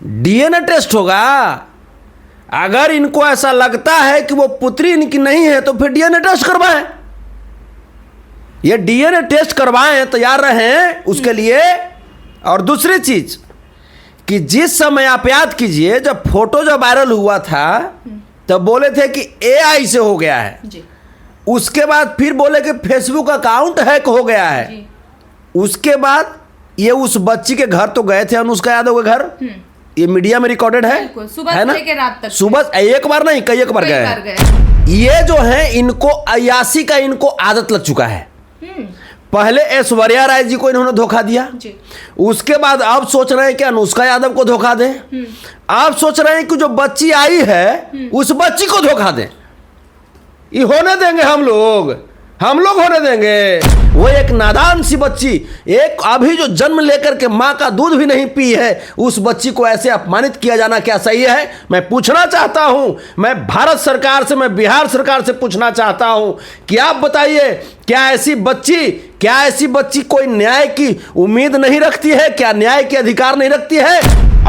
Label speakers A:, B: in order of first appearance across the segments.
A: DNA test होगा। अगर इनको ऐसा लगता है कि वो पुत्री इनकी नहीं है तो फिर डीएनए टेस्ट करवाएं। ये डीएनए टेस्ट करवाएं, तैयार रहें उसके लिए। और दूसरी चीज कि जिस समय आप याद कीजिए जब फोटो जब वायरल हुआ था तब बोले थे कि एआई से हो गया है जी। उसके बाद फिर बोले कि फेसबुक अकाउंट हैक हो गया है जी। उसके बाद ये उस बच्ची के घर तो गए थे, अनुष्का यादव के घर, ये मीडिया में रिकॉर्डेड है,
B: सुबह से लेकर रात तक,
A: सुबह एक बार नहीं कई एक बार गए। ये जो है इनको अयासी का इनको आदत लग चुका है। पहले ऐश्वर्या राय जी को इन्होंने धोखा दिया, उसके बाद अब सोच रहे हैं कि अनुष्का यादव को धोखा दें, अब सोच रहे हैं कि जो बच्ची आई है उस बच्ची को धोखा दें। ये होने देंगे हम लोग होने देंगे। वो एक नादान सी बच्ची, एक अभी जो जन्म लेकर के माँ का दूध भी नहीं पी है, उस बच्ची को ऐसे अपमानित किया जाना क्या सही है? मैं पूछना चाहता हूं, मैं भारत सरकार से, मैं बिहार सरकार से पूछना चाहता हूं कि आप बताइए क्या ऐसी बच्ची कोई न्याय की उम्मीद नहीं रखती है? क्या न्याय के अधिकार नहीं रखती है?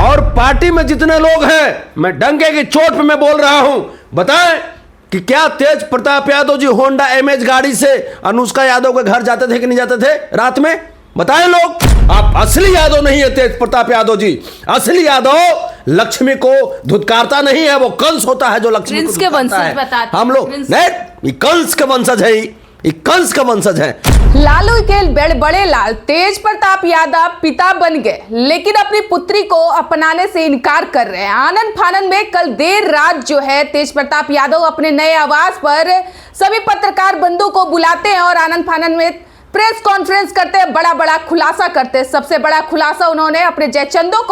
A: और पार्टी में जितने लोग हैं, मैं डंके की चोट पे मैं बोल रहा हूं, बताएं कि क्या तेज प्रताप यादव जी होंडा एमएच गाड़ी से अनुष्का यादव के घर जाते थे कि नहीं जाते थे रात में? बताएं लोग। आप असली यादव नहीं है तेज प्रताप यादव जी। असली यादव लक्ष्मी को धुतकारता नहीं है, वो कंस होता है जो लक्ष्मी को धुतकारता है। हम लोग नहीं, कंस के वंशज है, कंस का वंशज है।
B: लालू के बड़े लाल तेज प्रताप यादव पिता बन गए, लेकिन अपनी पुत्री को अपनाने से इनकार कर रहे हैं। आनन फानन में कल देर रात जो है तेज प्रताप यादव अपने नए आवास पर सभी पत्रकार बंधु को बुलाते हैं और आनन फानन में प्रेस कॉन्फ्रेंस करते हैं, बड़ा खुलासा करते हैं। सबसे बड़ा खुलासा उन्होंने अपने जयचंदो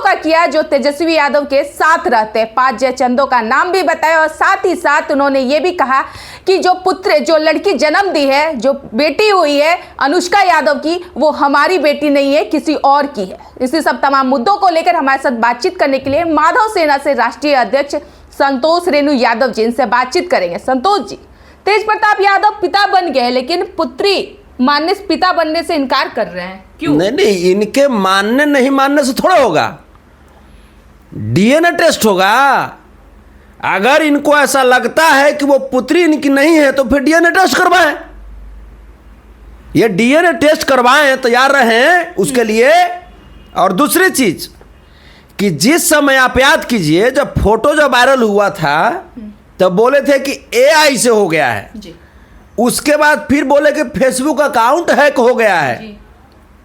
B: का किया जो तेजस्वी यादव के साथ रहते हैं। 5 जयचंदो का नाम भी बताया और साथ ही साथ उन्होंने ये भी कहा कि जो लड़की जन्म दी है, जो बेटी हुई है अनुष्का यादव की, वो हमारी बेटी नहीं है, किसी और की है। इसी सब तमाम मुद्दों को लेकर हमारे साथ बातचीत करने के लिए माधव सेना से राष्ट्रीय अध्यक्ष संतोष रेणु यादव जी, इनसे बातचीत करेंगे। संतोष जी, तेज प्रताप यादव पिता बन गए लेकिन पुत्री मानने से, पिता बनने से इनकार कर रहे हैं, क्यों?
A: नहीं, इनके मानने नहीं मानने से थोड़ा होगा, डीएनए टेस्ट होगा। अगर इनको ऐसा लगता है कि वो पुत्री इनकी नहीं है तो फिर डीएनए टेस्ट करवाएं। ये डीएनए टेस्ट करवाएं, तैयार रहें उसके लिए। और दूसरी चीज कि जिस समय आप याद कीजिए जब फोटो जब वायरल हुआ था तब बोले थे कि एआई से हो गया है जी। उसके बाद फिर बोले कि फेसबुक अकाउंट हैक हो गया है जी।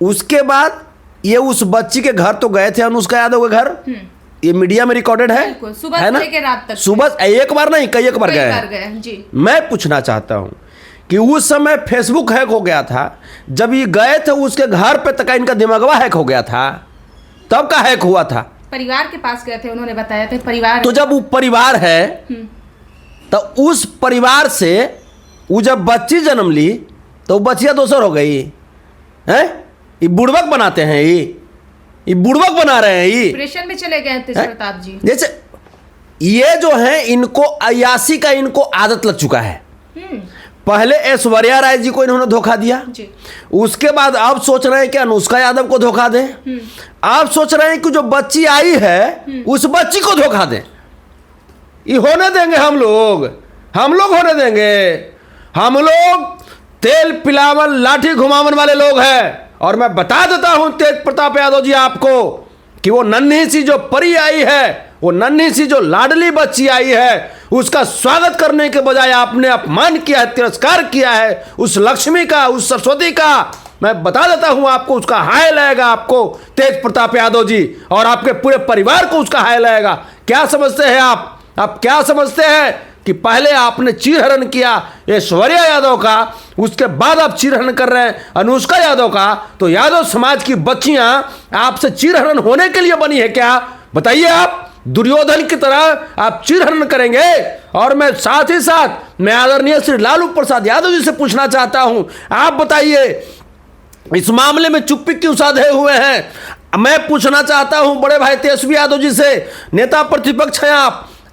A: उसके बाद ये उस बच्ची के घर तो गए थे, अनुष्का यादव के घर, ये मीडिया में रिकॉर्डेड है,
B: सुबह से लेकर रात तक,
A: सुबह एक बार नहीं कई एक बार गए जी। मैं पूछना चाहता हूं कि उस समय फेसबुक हैक हो गया था, जब ये गए थे उसके घर पे तक इनका दिमागवा हैक हो गया था, तब का हैक हुआ था?
B: परिवार के पास गए थे, उन्होंने बताया था परिवार।
A: तो जब वो परिवार है तो उस परिवार से वो जब बच्ची जन्म ली तो बच्चिया दोसर हो गई है। ये बुड़बक बनाते हैं, ये बुड़बक बना रहे हैं, ये
B: डिप्रेशन में चले गए तेज प्रताप जी।
A: जैसे ये जो है इनको अयासी का इनको आदत लग चुका है। पहले ऐश्वर्या राय जी को इन्होंने धोखा दिया, उसके बाद अब सोच रहे हैं कि अनुष्का यादव को धोखा दें, अब सोच रहे हैं कि जो बच्ची आई है उस बच्ची को धोखा दें। ये होने देंगे हम लोग होने देंगे। हम लोग तेल पिलावन लाठी घुमावन वाले लोग हैं। और मैं बता देता हूं तेज प्रताप यादव जी आपको कि वो नन्ही सी जो परी आई है, वो नन्ही सी जो लाडली बच्ची आई है, उसका स्वागत करने के बजाय आपने अपमान किया है, तिरस्कार किया है उस लक्ष्मी का, उस सरस्वती का। मैं बता देता हूं आपको उसका हाय लगेगा, आपको तेज प्रताप यादव जी और आपके पूरे परिवार को उसका हाय लगेगा। क्या समझते हैं आप क्या समझते हैं कि पहले आपने चीरहरण किया ऐश्वर्या यादव का, उसके बाद आप चीरहरण कर रहे हैं अनुष्का यादव का? तो यादव समाज की बच्चियां आपसे चीरहरण होने के लिए बनी है क्या? बताइए आप। दुर्योधन की तरह आप चीरहरण करेंगे? और मैं साथ ही साथ मैं आदरणीय श्री लालू प्रसाद यादव जी से पूछना चाहता हूं, आप बताइए इस मामले में चुप्पी क्यों साधे हुए हैं? मैं पूछना चाहता हूं बड़े भाई तेजस्वी यादव जी से, नेता प्रतिपक्ष हैं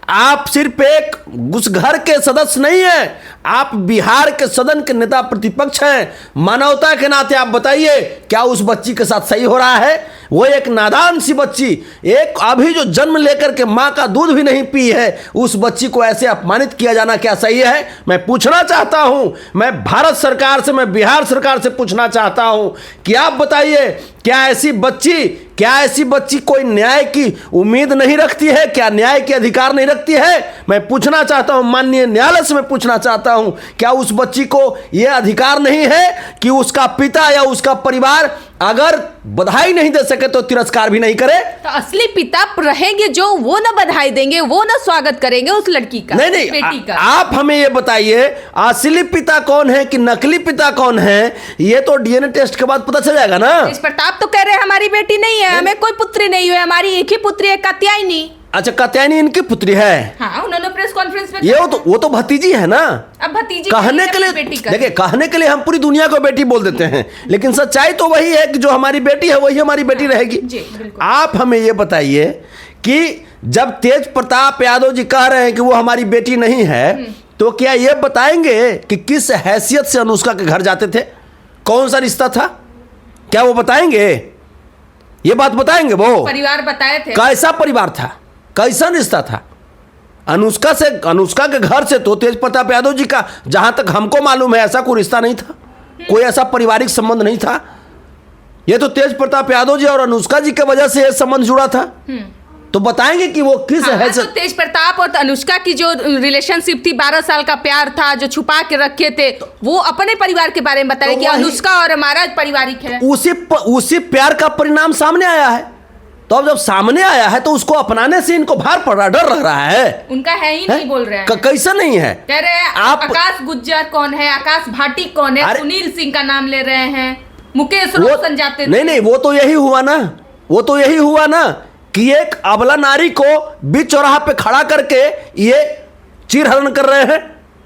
A: आप सिर्फ एक उस घर के सदस्य नहीं हैं, आप बिहार के सदन के नेता प्रतिपक्ष हैं। मानवता के नाते आप बताइए क्या उस बच्ची के साथ सही हो रहा है? वो एक नादान सी बच्ची, एक अभी जो जन्म लेकर के माँ का दूध भी नहीं पी है, उस बच्ची को ऐसे अपमानित किया जाना क्या सही है? मैं पूछना चाहता हूं, मैं भारत सरकार से, मैं बिहार सरकार से पूछना चाहता हूं कि आप बताइए, क्या ऐसी बच्ची कोई न्याय की उम्मीद नहीं रखती है? क्या न्याय के अधिकार नहीं रखती है? मैं पूछना चाहता हूं, माननीय न्यायालय से मैं पूछना चाहता हूं, क्या उस बच्ची को यह अधिकार नहीं है कि उसका पिता या उसका परिवार अगर बधाई नहीं दे सके तो तिरस्कार भी नहीं करे?
B: तो असली पिता रहेंगे जो, वो ना बधाई देंगे, वो ना स्वागत करेंगे उस लड़की का,
A: नहीं,
B: बेटी का।
A: आप हमें ये बताइए, असली पिता कौन है कि नकली पिता कौन है? ये तो डीएनए टेस्ट के बाद पता चल जाएगा ना।
B: तेज प्रताप तो कह रहे हैं हमारी बेटी नहीं है, हमें कोई पुत्री नहीं हुई, हमारी एक ही पुत्री है, कात्यायनी।
A: अच्छा, कात्यायनी इनकी पुत्री है?
B: हाँ, उन्होंने प्रेस कॉन्फ्रेंस में
A: ये वो तो भतीजी है ना।
B: अब भतीजी
A: कहने के लिए, देखिए, कहने के लिए हम पूरी दुनिया को बेटी बोल देते हैं, लेकिन सच्चाई तो वही है कि जो हमारी बेटी है वही हमारी बेटी रहेगी। आप हमें ये बताइए कि जब तेज प्रताप यादव जी कह रहे हैं कि वो हमारी बेटी नहीं है, तो क्या ये बताएंगे कि किस हैसियत से अनुष्का के घर जाते थे, कौन सा रिश्ता था? क्या वो बताएंगे? ये बात बताएंगे? वो
B: परिवार बताए थे,
A: कैसा परिवार था, कैसा रिश्ता था? अनुष्का के घर से तो तेज प्रताप यादव जी का, जहां तक हमको मालूम है, ऐसा कोई रिश्ता नहीं था, कोई ऐसा पारिवारिक संबंध नहीं था। ये तो तेज प्रताप यादव जी और अनुष्का जी की वजह से यह संबंध जुड़ा था। तो बताएंगे कि वो किस है?
B: तो तेज प्रताप और अनुष्का की जो रिलेशनशिप थी, 12 साल का प्यार था जो छुपा के रखे थे, वो अपने परिवार के बारे में बताए कि अनुष्का और हमारा पारिवारिक है।
A: उसी प्यार का परिणाम सामने आया है। तो अब जब सामने आया है तो उसको अपनाने से इनको भार पड़ रहा, डर लग रहा है।
B: उनका है ही नहीं, बोल रहे हैं।
A: कैसा नहीं है?
B: कह रहे हैं आकाश गुज्जर कौन है, आकाश भाटी कौन है, सुनील सिंह का नाम ले रहे हैं, मुकेश रोशन जाते थे।
A: नहीं, वो तो यही हुआ ना कि एक अबला नारी को बीच चौराहा पे खड़ा करके ये चीरहरण कर रहे हैं।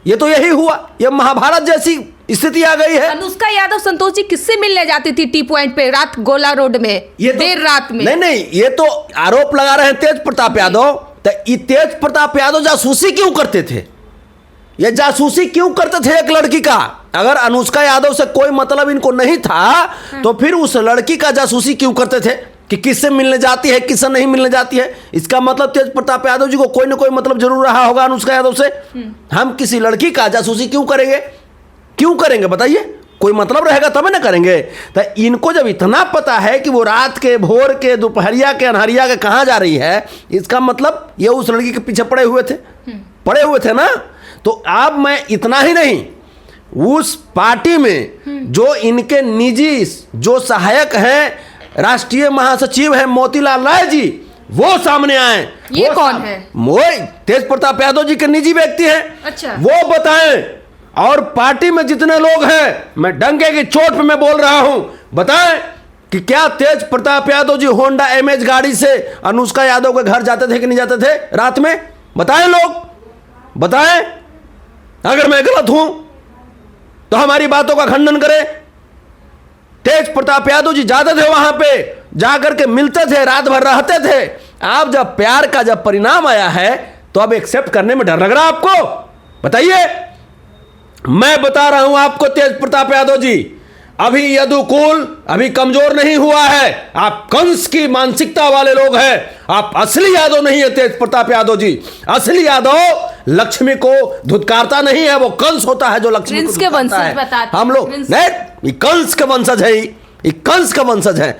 A: ये तो यही हुआ, ये महाभारत जैसी स्थिति आ गई है।
B: अनुष्का यादव संतोष जी किससे मिलने जाती थी टी पॉइंट पे रात गोला रोड में, देर रात में?
A: नहीं, ये तो आरोप लगा रहे हैं तेज प्रताप यादव। तो ये तेज प्रताप यादव जासूसी क्यों करते थे? ये जासूसी क्यों करते थे एक लड़की का? अगर अनुष्का यादव से कोई मतलब इनको नहीं था तो फिर उस लड़की का जासूसी क्यों करते थे कि किससे मिलने जाती है, किससे नहीं मिलने जाती है? इसका मतलब तेज प्रताप यादव जी को कोई ना कोई मतलब जरूर रहा होगा अनुष्का यादव से। हम किसी लड़की का जासूसी क्यों करेंगे बताइए? कोई मतलब रहेगा तब ना करेंगे। तो इनको जब इतना पता है कि वो रात के, भोर के, दोपहरिया के, अनहरिया के कहाँ जा रही है, इसका मतलब ये उस लड़की के पीछे पड़े हुए थे ना। तो अब मैं इतना ही नहीं, उस पार्टी में जो इनके निजी जो सहायक हैं, राष्ट्रीय महासचिव है मोतीलाल राय जी, वो सामने आए।
B: ये कौन है?
A: तेज प्रताप यादव जी के निजी व्यक्ति हैं।
B: अच्छा,
A: वो बताएं। और पार्टी में जितने लोग हैं, मैं डंके की चोट पे मैं बोल रहा हूं, बताएं कि क्या तेज प्रताप यादव जी होंडा एमएच गाड़ी से अनुष्का यादव के घर जाते थे कि नहीं जाते थे रात में? बताएं, लोग बताएं। अगर मैं गलत हूं तो हमारी बातों का खंडन करें। तेज प्रताप यादव जी जाते थे वहां पे, जाकर के मिलते थे, रात भर रहते थे। आप जब प्यार का जब परिणाम आया है तो अब एक्सेप्ट करने में डर लग रहा आपको? बताइए। मैं बता रहा हूं आपको तेज प्रताप यादव जी, अभी यदुकुल अभी कमजोर नहीं हुआ है। आप कंस की मानसिकता वाले लोग हैं। आप असली यादव नहीं है तेज प्रताप यादव जी। असली यादव लक्ष्मी को धुतकारता नहीं है, वो कंस होता है जो लक्ष्मी को धुतकारता है। हम लोग नहीं, कंस का वंशज है, ये कंस का वंशज है।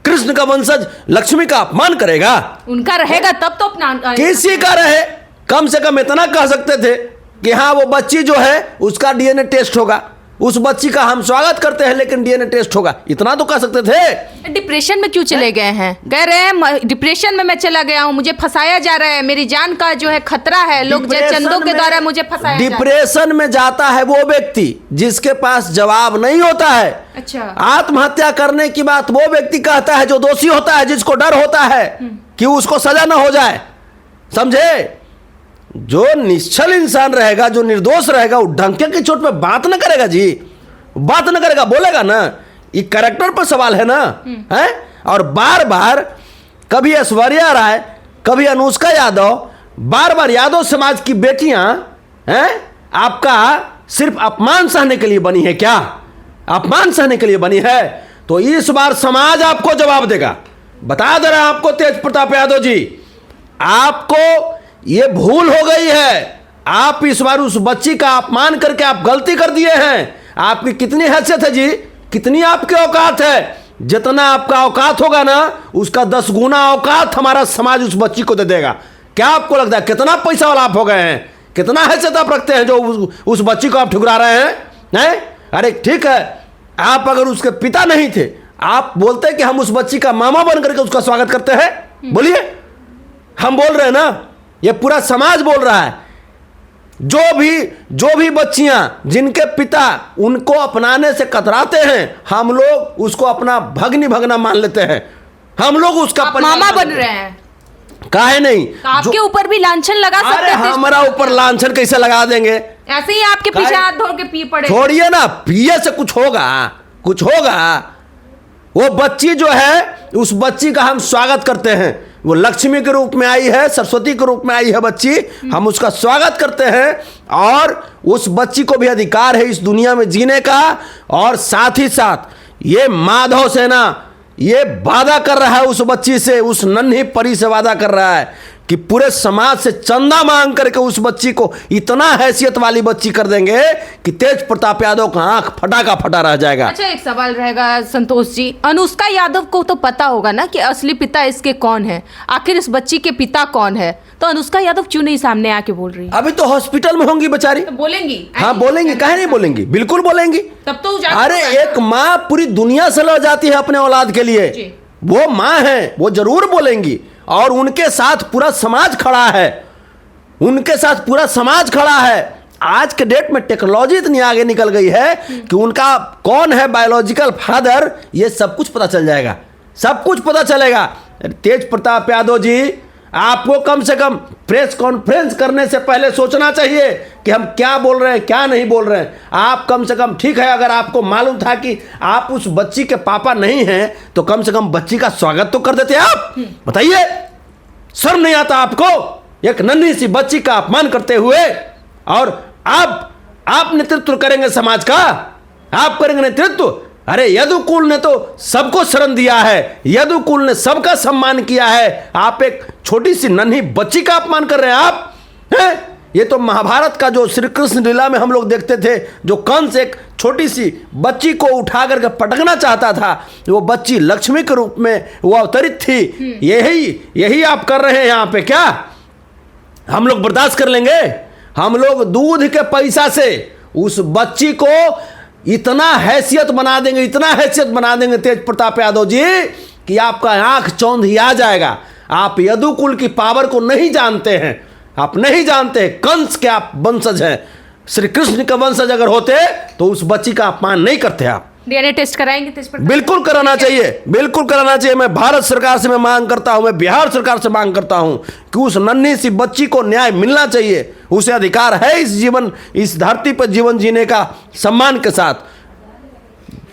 A: कृष्ण का वंशज लक्ष्मी का अपमान करेगा?
B: उनका रहेगा तब तो अपना,
A: किसी का रहे, कम से कम इतना कह सकते थे कि हाँ, वो बच्ची जो है उसका डीएनए टेस्ट होगा, उस बच्ची का हम स्वागत करते हैं लेकिन डीएनए टेस्ट होगा, इतना तो कह सकते थे।
B: डिप्रेशन में क्यों चले गए हैं? कह रहे हैं डिप्रेशन में मैं चला गया हूं, मुझे फंसाया जा रहा है, मेरी जान का जो है खतरा है, लोग चंदों के द्वारा मुझे फंसाया।
A: डिप्रेशन में जाता है वो व्यक्ति जिसके पास जवाब नहीं होता है।
B: अच्छा,
A: आत्महत्या करने की बात वो व्यक्ति कहता है जो दोषी होता है, जिसको डर होता है कि उसको सजा ना हो जाए। समझे? जो निश्चल इंसान रहेगा, जो निर्दोष रहेगा, वो डंके की चोट पे बात ना करेगा जी, बात ना करेगा, बोलेगा ना। ये कैरेक्टर पर सवाल है ना, है? और बार बार कभी ऐश्वर्या राय, कभी अनुष्का यादव, बार बार यादव समाज की बेटियां हैं, आपका सिर्फ अपमान सहने के लिए बनी है क्या? अपमान सहने के लिए बनी है? तो इस बार समाज आपको जवाब देगा। बता दे रहा हूं आपको तेज प्रताप यादव जी, आपको ये भूल हो गई है। आप इस बार उस बच्ची का अपमान करके आप गलती कर दिए हैं। आपकी कितनी हैसियत है जी, कितनी आपकी औकात है? जितना आपका औकात होगा ना, उसका 10 गुना औकात हमारा समाज उस बच्ची को दे देगा। क्या आपको लगता है कितना पैसा वाला आप हो गए हैं? कितना हैसियत आप रखते हैं जो उस बच्ची को आप ठुकरा रहे हैं? अरे ठीक है, आप अगर उसके पिता नहीं थे, आप बोलते कि हम उस बच्ची का मामा बन करके उसका स्वागत करते हैं। बोलिए, हम बोल रहे हैं ना, ये पूरा समाज बोल रहा है। जो भी बच्चियां जिनके पिता उनको अपनाने से कतराते हैं, हम लोग उसको अपना भगना मान लेते हैं। हम लोग उसका
B: मामा बन रहे हैं।
A: काहे नहीं,
B: आपके ऊपर भी लांछन लगा सकते हैं।
A: हमारा ऊपर लांछन कैसे लगा देंगे?
B: ऐसे ही आपके पीछे हाथ धो के पी पड़े।
A: छोड़िए ना, पिए से कुछ होगा, कुछ होगा। वो बच्ची जो है, उस बच्ची का हम स्वागत करते हैं। वो लक्ष्मी के रूप में आई है, सरस्वती के रूप में आई है बच्ची, हम उसका स्वागत करते हैं। और उस बच्ची को भी अधिकार है इस दुनिया में जीने का। और साथ ही साथ ये माधव सेना ये वादा कर रहा है उस बच्ची से, उस नन्ही परी से वादा कर रहा है कि पूरे समाज से चंदा मांग करके उस बच्ची को इतना हैसियत वाली बच्ची कर देंगे कि तेज प्रताप यादव का आंख फटा का फटा रह जाएगा।
B: अच्छा, एक सवाल रहेगा संतोष जी, अनुष्का यादव को तो पता होगा ना कि असली पिता इसके कौन है, आखिर इस बच्ची के पिता कौन है, तो अनुष्का यादव क्यों नहीं सामने आके बोल रही है?
A: अभी तो हॉस्पिटल में होंगी बेचारी,
B: तो बोलेंगी।
A: हाँ बोलेंगी, काहे नहीं बोलेंगी, बिल्कुल बोलेंगी।
B: तब तो
A: अरे एक माँ पूरी दुनिया से लड़ जाती है अपने औलाद के लिए, वो माँ है, वो जरूर बोलेंगी। और उनके साथ पूरा समाज खड़ा है, उनके साथ पूरा समाज खड़ा है। आज के डेट में टेक्नोलॉजी इतनी आगे निकल गई है कि उनका कौन है बायोलॉजिकल फादर, ये सब कुछ पता चल जाएगा, सब कुछ पता चलेगा। तेज प्रताप यादव जी, आपको कम से कम प्रेस कॉन्फ्रेंस करने से पहले सोचना चाहिए कि हम क्या बोल रहे हैं, क्या नहीं बोल रहे हैं। आप कम से कम, ठीक है, अगर आपको मालूम था कि आप उस बच्ची के पापा नहीं हैं, तो कम से कम बच्ची का स्वागत तो कर देते आप। बताइए, शर्म नहीं आता आपको एक नन्ही सी बच्ची का अपमान करते हुए? और आप नेतृत्व करेंगे समाज का, आप करेंगे नेतृत्व। अरे यदुकुल ने तो सबको शरण दिया है, यदुकुल ने सबका सम्मान किया है, आप एक छोटी सी नन्ही बच्ची का अपमान कर रहे हैं आप हैं? ये तो महाभारत का जो श्री कृष्ण लीला में हम लोग देखते थे, जो कंस एक छोटी सी बच्ची को उठा करके पटकना चाहता था, वो बच्ची लक्ष्मी के रूप में वो अवतरित थी। यही आप कर रहे हैं यहाँ पे। क्या हम लोग बर्दाश्त कर लेंगे? हम लोग दूध के पैसा से उस बच्ची को इतना हैसियत बना देंगे, इतना हैसियत बना देंगे तेज प्रताप यादव जी, कि आपका आंख चौंध ही आ जाएगा। आप यदुकुल की पावर को नहीं जानते हैं, आप नहीं जानते। कंस के आप वंशज हैं, श्री कृष्ण का वंशज अगर होते तो उस बच्ची का अपमान नहीं करते आप।
B: डीएनए टेस्ट कराएंगे तेज प्रताप? बिल्कुल
A: कराना चाहिए, बिल्कुल कराना चाहिए। मैं भारत सरकार से मैं मांग करता हूं, मैं बिहार सरकार से मांग करता हूं कि उस नन्ही सी बच्ची को न्याय मिलना चाहिए। उसे अधिकार है इस धरती पर जीवन जीने का सम्मान के साथ।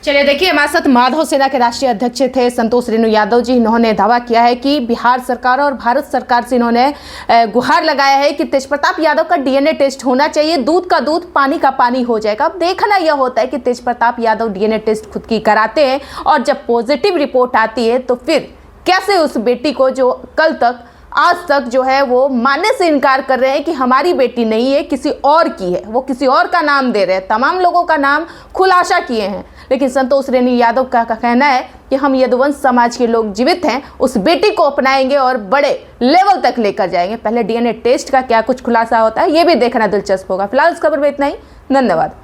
B: चलिए देखिए, हमारे साथ माधव सेना के राष्ट्रीय अध्यक्ष थे संतोष रेणु यादव जी। इन्होंने दावा किया है कि बिहार सरकार और भारत सरकार से इन्होंने गुहार लगाया है कि तेज प्रताप यादव का डीएनए टेस्ट होना चाहिए, दूध का दूध पानी का पानी हो जाएगा। अब देखना यह होता है कि तेज प्रताप यादव डीएनए टेस्ट खुद की कराते हैं और जब पॉजिटिव रिपोर्ट आती है तो फिर कैसे उस बेटी को, जो कल तक आज तक जो है वो मानने से इनकार कर रहे हैं कि हमारी बेटी नहीं है, किसी और की है, वो किसी और का नाम दे रहे हैं, तमाम लोगों का नाम खुलासा किए हैं। लेकिन संतोष रेणु यादव का कहना है कि हम यदुवंश समाज के लोग जीवित हैं, उस बेटी को अपनाएंगे और बड़े लेवल तक लेकर जाएंगे। पहले डीएनए टेस्ट का क्या कुछ खुलासा होता है ये भी देखना दिलचस्प होगा। फिलहाल इस खबर में इतना ही, धन्यवाद।